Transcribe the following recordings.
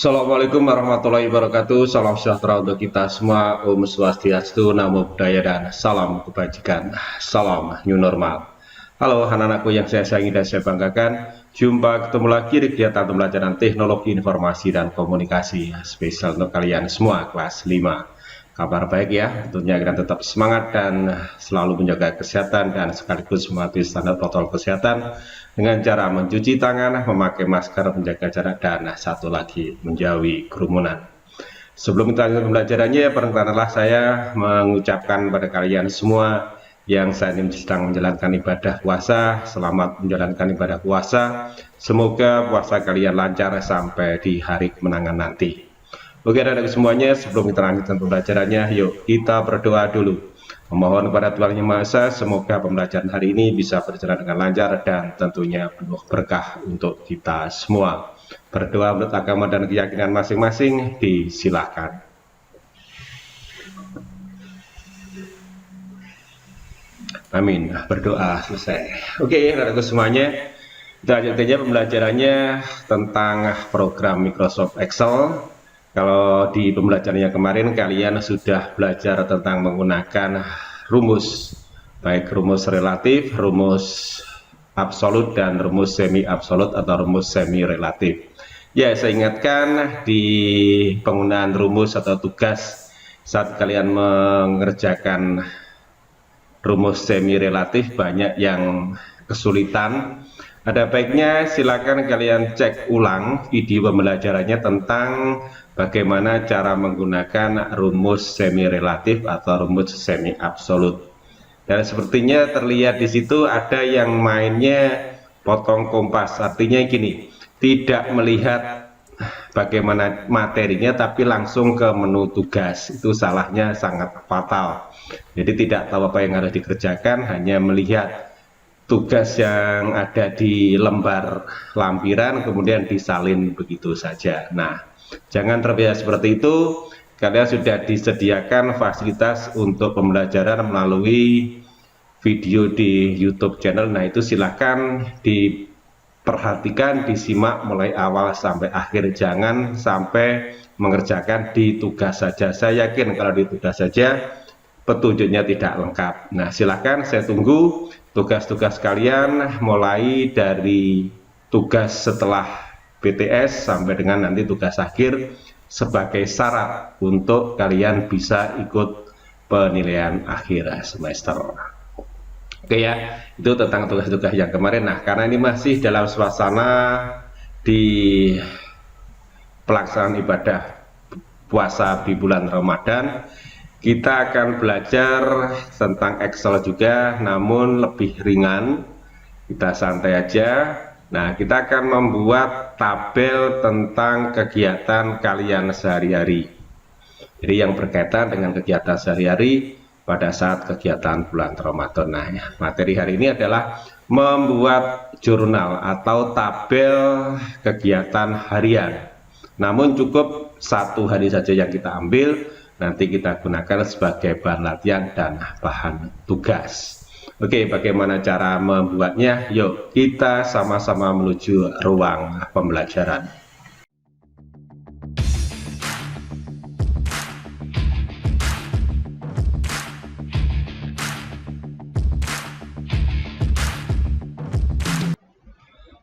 Assalamualaikum warahmatullahi wabarakatuh. Salam sejahtera untuk kita semua. Om Swastiastu, Namo Buddhaya, dan salam kebajikan. Salam new normal. Halo anak-anakku yang saya sayangi dan saya banggakan. Jumpa ketemu lagi di kegiatan pembelajaran teknologi informasi dan komunikasi spesial untuk kalian semua kelas 5. Kabar baik ya, tentunya kita tetap semangat dan selalu menjaga kesehatan dan sekaligus mematuhi standar protokol kesehatan dengan cara mencuci tangan, memakai masker, menjaga jarak, dan satu lagi menjauhi kerumunan. Sebelum kita lanjut pembelajarannya, perkenankanlah saya mengucapkan pada kalian semua yang saat ini sedang menjalankan ibadah puasa, selamat menjalankan ibadah puasa. Semoga puasa kalian lancar sampai di hari kemenangan nanti. Oke, anak-anak semuanya, sebelum kita lanjutkan pembelajarannya, yuk kita berdoa dulu. Memohon kepada Tuhan Yang Maha Esa, semoga pembelajaran hari ini bisa berjalan dengan lancar dan tentunya penuh berkah untuk kita semua. Berdoa menurut agama dan keyakinan masing-masing, disilahkan. Amin. Berdoa selesai. Oke, anak-anak semuanya, kita lanjut saja pembelajarannya tentang program Microsoft Excel. Kalau di pembelajarannya kemarin kalian sudah belajar tentang menggunakan rumus, baik rumus relatif, rumus absolut, dan rumus semi absolut atau rumus semi relatif. Ya, saya ingatkan di penggunaan rumus atau tugas saat kalian mengerjakan rumus semi relatif banyak yang kesulitan. Ada baiknya silakan kalian cek ulang video pembelajarannya tentang bagaimana cara menggunakan rumus semi relatif atau rumus semi absolut. Dan sepertinya terlihat di situ ada yang mainnya potong kompas, artinya gini, tidak melihat bagaimana materinya tapi langsung ke menu tugas. Itu salahnya sangat fatal. Jadi tidak tahu apa yang harus dikerjakan, hanya melihat tugas yang ada di lembar lampiran kemudian disalin begitu saja. Nah, jangan terbiasa seperti itu. Kalian sudah disediakan fasilitas untuk pembelajaran melalui video di YouTube channel. Nah, itu silahkan diperhatikan, disimak mulai awal sampai akhir. Jangan sampai mengerjakan di tugas saja. Saya yakin kalau di tugas saja petunjuknya tidak lengkap. Nah, silakan saya tunggu tugas-tugas kalian mulai dari tugas setelah BTS sampai dengan nanti tugas akhir sebagai syarat untuk kalian bisa ikut penilaian akhir semester. Oke ya, itu tentang tugas-tugas yang kemarin. Nah, karena ini masih dalam suasana di pelaksanaan ibadah puasa di bulan Ramadan, kita akan belajar tentang Excel juga, namun lebih ringan. Kita santai aja. Nah, kita akan membuat tabel tentang kegiatan kalian sehari-hari. Jadi yang berkaitan dengan kegiatan sehari-hari pada saat kegiatan bulan Ramadan. Nah, materi hari ini adalah membuat jurnal atau tabel kegiatan harian. Namun cukup satu hari saja yang kita ambil. Nanti kita gunakan sebagai bahan latihan dan bahan tugas. Oke, bagaimana cara membuatnya? Yuk, kita sama-sama menuju ruang pembelajaran.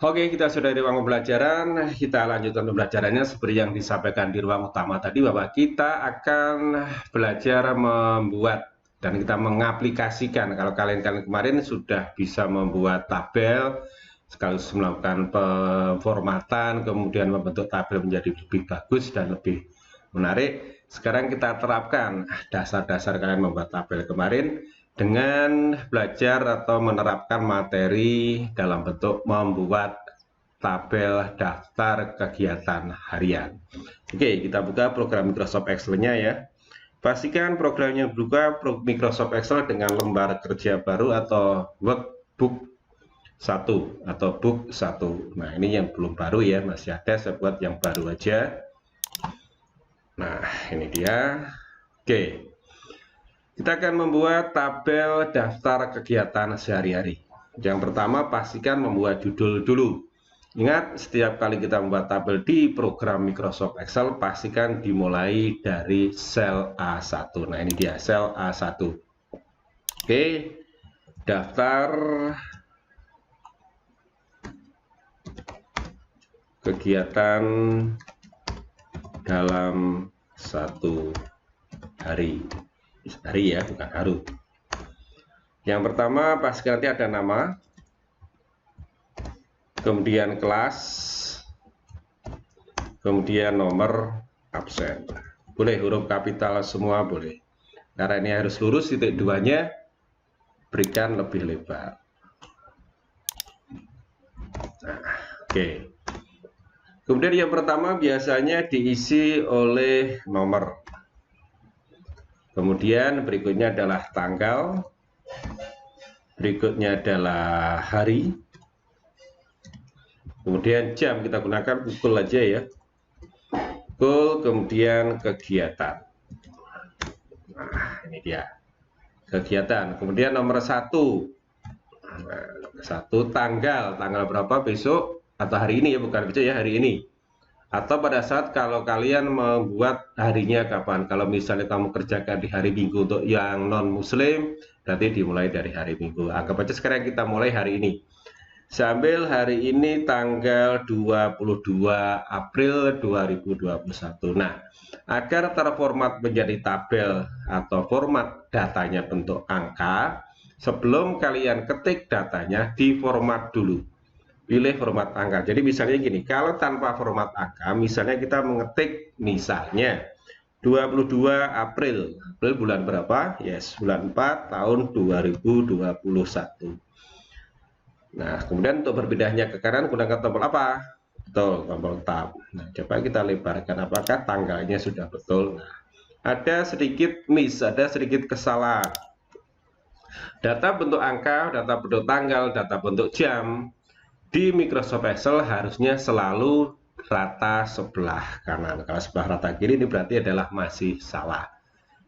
Oke, kita sudah di ruang pembelajaran. Kita lanjutkan pembelajarannya seperti yang disampaikan di ruang utama tadi, bahwa kita akan belajar membuat dan kita mengaplikasikan. Kalau kalian kemarin sudah bisa membuat tabel, sekaligus melakukan pemformatan, kemudian membentuk tabel menjadi lebih bagus dan lebih menarik. Sekarang kita terapkan dasar-dasar kalian membuat tabel kemarin dengan belajar atau menerapkan materi dalam bentuk membuat tabel daftar kegiatan harian. Oke, kita buka program Microsoft Excel-nya ya. Pastikan programnya buka Microsoft Excel dengan lembar kerja baru atau workbook 1 atau book 1. Nah, ini yang belum baru ya, masih ada, saya buat yang baru aja. Nah, ini dia. Oke, kita akan membuat tabel daftar kegiatan sehari-hari. Yang pertama, pastikan membuat judul dulu. Ingat, setiap kali kita membuat tabel di program Microsoft Excel, pastikan dimulai dari sel A1. Nah, ini dia sel A1. Oke, daftar kegiatan dalam satu hari. Hari ya, bukan hari. Yang pertama, pastikan nanti ada nama, kemudian kelas, kemudian nomor absen. Boleh huruf kapital semua boleh. Karena ini harus lurus, titik duanya berikan lebih lebar. Nah, oke. Kemudian yang pertama biasanya diisi oleh nomor. Kemudian berikutnya adalah tanggal. Berikutnya adalah hari. Kemudian jam kita gunakan pukul aja ya. Pukul, kemudian kegiatan. Nah, ini dia kegiatan. Kemudian nomor 1. Nah, 1 tanggal berapa besok atau hari ini ya, bukan besok ya, hari ini. Atau pada saat kalau kalian membuat harinya kapan. Kalau misalnya kamu kerjakan di hari Minggu untuk yang non muslim, berarti dimulai dari hari Minggu. Anggap aja sekarang kita mulai hari ini. Sambil hari ini tanggal 22 April 2021. Nah, agar terformat menjadi tabel atau format datanya bentuk angka, sebelum kalian ketik datanya diformat dulu. Pilih format angka. Jadi misalnya gini, kalau tanpa format angka, misalnya kita mengetik misalnya 22 April. April bulan berapa? Yes, bulan 4 tahun 2021. Nah, kemudian untuk berpindahnya ke kanan gunakan tombol apa? Betul, tombol tab. Nah, coba kita lebarkan apakah tanggalnya sudah betul. Nah, ada sedikit miss, ada sedikit kesalahan. Data bentuk angka, data bentuk tanggal, data bentuk jam di Microsoft Excel harusnya selalu rata sebelah kanan. Kalau sebelah rata kiri ini berarti adalah masih salah.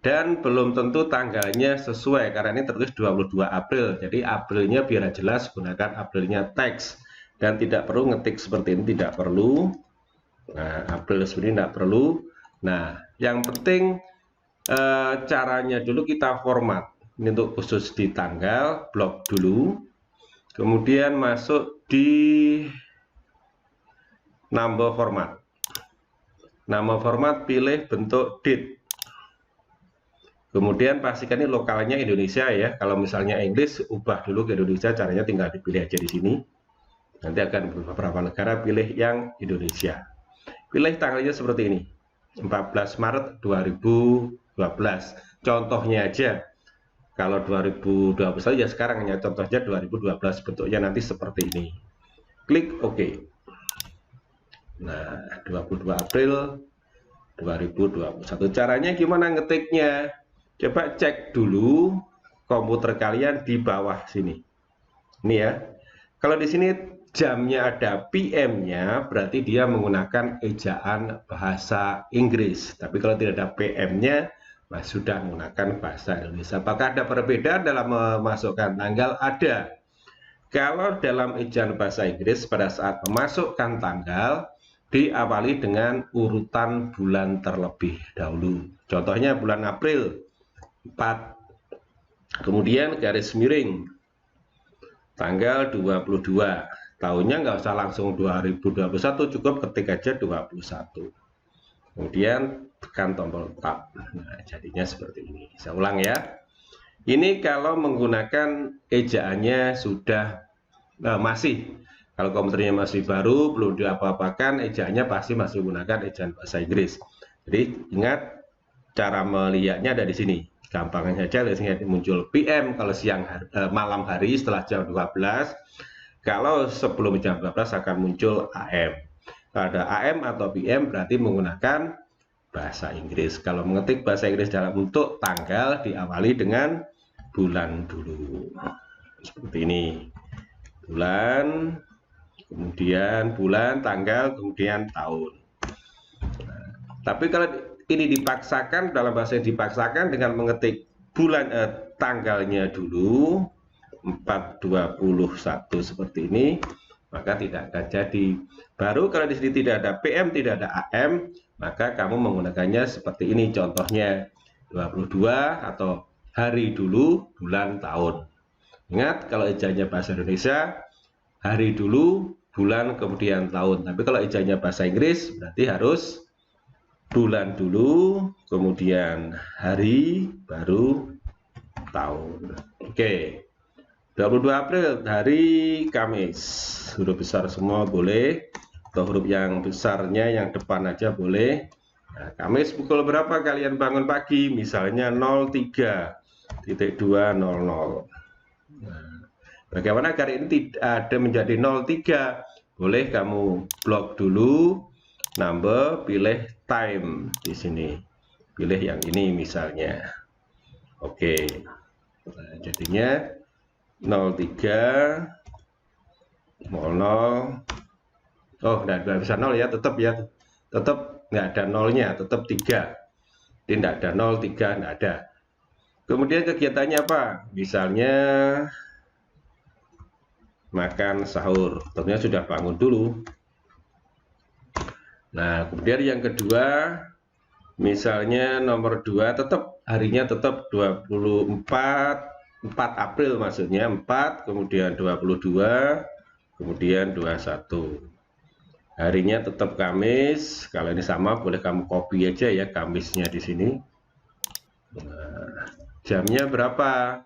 Dan belum tentu tanggalnya sesuai karena ini tertulis 22 April. Jadi Aprilnya biar jelas gunakan Aprilnya teks dan tidak perlu ngetik seperti ini, tidak perlu. Nah, April sebenarnya tidak perlu. Nah, yang penting caranya dulu kita format. Ini untuk khusus di tanggal, blok dulu. Kemudian masuk di number format. Nama format pilih bentuk date. Kemudian pastikan ini lokalnya Indonesia ya. Kalau misalnya Inggris, ubah dulu ke Indonesia. Caranya tinggal dipilih aja di sini. Nanti akan beberapa negara pilih yang Indonesia. Pilih tanggalnya seperti ini. 14 Maret 2012. Contohnya aja. Kalau 2021 ya sekarang hanya contohnya 2012. Bentuknya nanti seperti ini. Klik OK. Nah, 22 April 2021. Caranya gimana ngetiknya? Coba cek dulu komputer kalian di bawah sini. Ini ya. Kalau di sini jamnya ada PM-nya, berarti dia menggunakan ejaan bahasa Inggris. Tapi kalau tidak ada PM-nya, sudah menggunakan bahasa Indonesia. Apakah ada perbedaan dalam memasukkan tanggal? Ada. Kalau dalam ejaan bahasa Inggris pada saat memasukkan tanggal diawali dengan urutan bulan terlebih dahulu. Contohnya bulan April 4, kemudian garis miring tanggal 22, tahunnya nggak usah langsung 2021, cukup ketik aja 21, kemudian tekan tombol tab. Nah, jadinya seperti ini. Saya ulang ya, ini kalau menggunakan ejaannya sudah masih, kalau komputernya masih baru belum diapa-apakan, ejaannya pasti masih menggunakan ejaan bahasa Inggris. Jadi ingat cara melihatnya ada di sini. Gampangnya saja biasanya muncul PM kalau siang malam hari setelah jam 12. Kalau sebelum jam 12 akan muncul AM. Kalau ada AM atau PM berarti menggunakan bahasa Inggris. Kalau mengetik bahasa Inggris dalam bentuk tanggal diawali dengan bulan dulu. Seperti ini. Bulan, kemudian bulan, tanggal, kemudian tahun. Nah, tapi kalau ini dipaksakan, dalam bahasa yang dipaksakan dengan mengetik bulan tanggalnya dulu 4/21 seperti ini, maka tidak akan jadi. Baru kalau di sini tidak ada PM, tidak ada AM, maka kamu menggunakannya seperti ini. Contohnya 22 atau hari dulu, bulan, tahun. Ingat, kalau ejanya bahasa Indonesia, hari dulu, bulan, kemudian tahun. Tapi kalau ejanya bahasa Inggris, berarti harus bulan dulu, kemudian hari, baru tahun. Oke. 22 April, hari Kamis. Huruf besar semua boleh, atau huruf yang besarnya yang depan aja boleh. Nah, Kamis pukul berapa kalian bangun pagi? Misalnya 03.200. Nah, bagaimana agar ini tidak ada menjadi 03? Boleh kamu blok dulu, number, pilih time di sini. Pilih yang ini misalnya. Oke. Nah, jadinya 03 00. Oh, nggak bisa 0 ya, tetap nggak ada nolnya, tetap 3. Tidak ada 0, 3 nggak ada. Kemudian kegiatannya apa? Misalnya makan sahur, tentunya sudah bangun dulu. Nah, kemudian yang kedua, misalnya nomor 2, tetap harinya tetap 4 April maksudnya 4, kemudian 22, kemudian 21. Harinya tetap Kamis. Kalau ini sama boleh kamu copy aja ya Kamisnya di sini. Nah, jamnya berapa?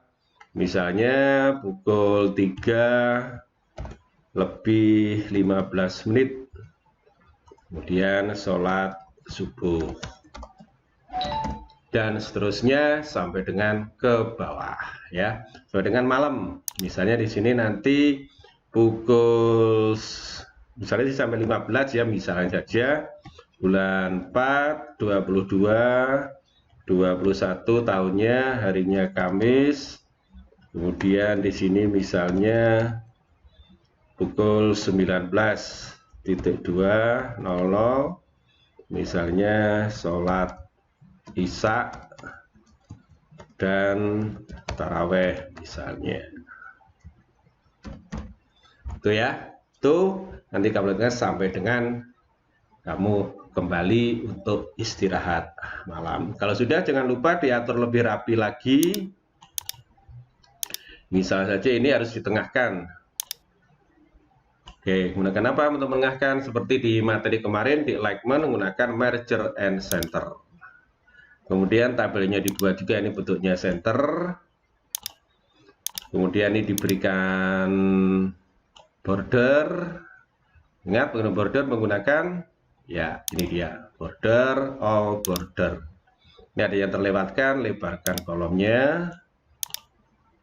Misalnya pukul 3:15. Kemudian sholat subuh. Dan seterusnya sampai dengan ke bawah ya, sampai dengan malam. Misalnya di sini nanti pukul misalnya sampai 15 ya, misalnya saja bulan 4 22 21 tahunnya, harinya Kamis. Kemudian di sini misalnya pukul 19.200 misalnya sholat Isya dan taraweh misalnya. Itu ya, itu nanti kamu lihat sampai dengan kamu kembali untuk istirahat malam. Kalau sudah, jangan lupa diatur lebih rapi lagi. Misalnya saja ini harus ditengahkan. Oke, menggunakan apa untuk menengahkan? Seperti di materi kemarin di alignment menggunakan merger and center. Kemudian tabelnya dibuat juga, ini bentuknya center. Kemudian ini diberikan border. Ingat, menggunakan border menggunakan, ya ini dia, border, all border. Ini ada yang terlewatkan, lebarkan kolomnya.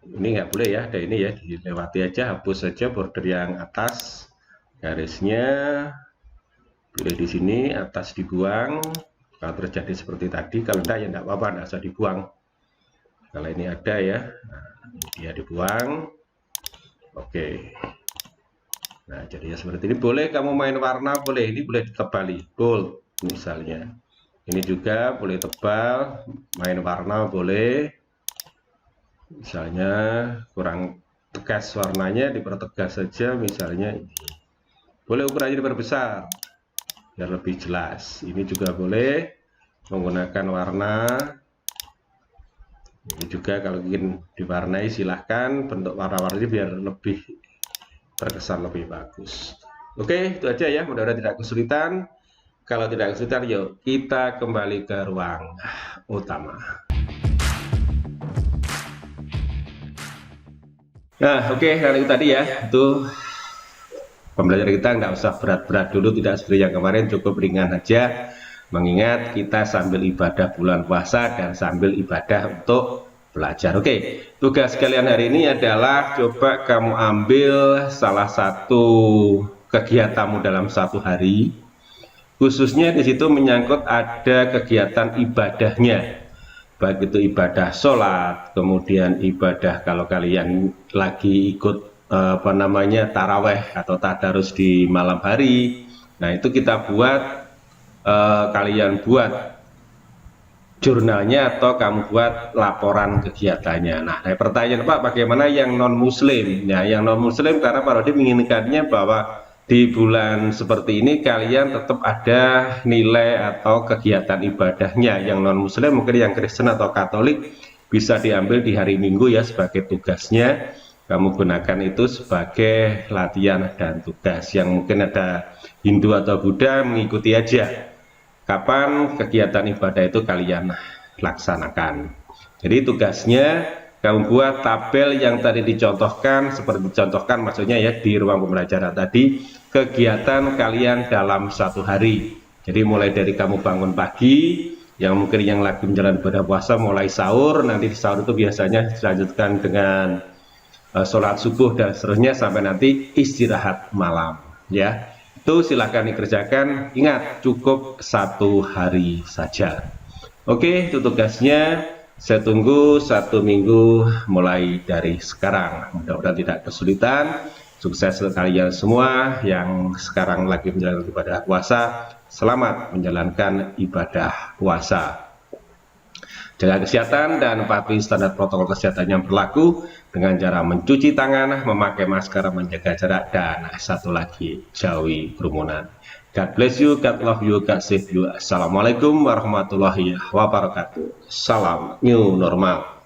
Ini nggak boleh ya, ada ini ya, dilewati aja, hapus saja border yang atas. Garisnya, pilih di sini, atas dibuang. Kalau terjadi seperti tadi, kalau enggak ya enggak apa-apa, enggak usah dibuang. Kalau ini ada ya, nah, ini dia dibuang. Oke. Nah, jadinya seperti ini. Boleh kamu main warna, boleh. Ini boleh ditebali, bold misalnya. Ini juga boleh tebal, main warna boleh. Misalnya kurang tegas warnanya, dipertegas saja misalnya ini. Boleh ukurannya diperbesar biar lebih jelas. Ini juga boleh menggunakan warna. Ini juga kalau ingin diwarnai silahkan, bentuk warna-warni biar lebih terkesan lebih bagus. Oke, itu aja ya, mudah-mudahan tidak kesulitan. Kalau tidak kesulitan, yuk kita kembali ke ruang utama. Nah, oke, kalau itu tadi ya, itu pembelajaran kita nggak usah berat-berat dulu, tidak seperti yang kemarin, cukup ringan aja. Mengingat kita sambil ibadah bulan puasa dan sambil ibadah untuk belajar. Oke, tugas kalian hari ini adalah coba kamu ambil salah satu kegiatanmu dalam satu hari. Khususnya di situ menyangkut ada kegiatan ibadahnya. Baik itu ibadah sholat, kemudian ibadah kalau kalian lagi ikut taraweh atau tadarus di malam hari. Nah, itu kita buat, kalian buat jurnalnya atau kamu buat laporan kegiatannya. Nah, pertanyaan Pak, bagaimana yang non-Muslim? Ya, yang non-Muslim karena Pak Rodi menginginkannya bahwa di bulan seperti ini kalian tetap ada nilai atau kegiatan ibadahnya. Yang non-Muslim mungkin yang Kristen atau Katolik bisa diambil di hari Minggu ya sebagai tugasnya. Kamu gunakan itu sebagai latihan dan tugas. Yang mungkin ada Hindu atau Buddha mengikuti aja kapan kegiatan ibadah itu kalian laksanakan. Jadi tugasnya kamu buat tabel yang tadi dicontohkan, seperti dicontohkan maksudnya ya di ruang pembelajaran tadi, kegiatan kalian dalam satu hari. Jadi mulai dari kamu bangun pagi, yang mungkin yang lagi menjalani ibadah puasa mulai sahur, nanti di sahur itu biasanya dilanjutkan dengan sholat subuh dan seterusnya sampai nanti istirahat malam ya. Itu silahkan dikerjakan, ingat cukup satu hari saja. Oke, itu tugasnya. Saya tunggu 1 minggu mulai dari sekarang. Mudah-mudahan tidak kesulitan. Sukses kalian semua yang sekarang lagi menjalankan ibadah puasa. Selamat menjalankan ibadah puasa. Jaga kesehatan dan patuhi standar protokol kesehatan yang berlaku dengan cara mencuci tangan, memakai masker, menjaga jarak, dan satu lagi, jauhi kerumunan. God bless you, God love you, God save you. Assalamualaikum warahmatullahi wabarakatuh. Salam new normal.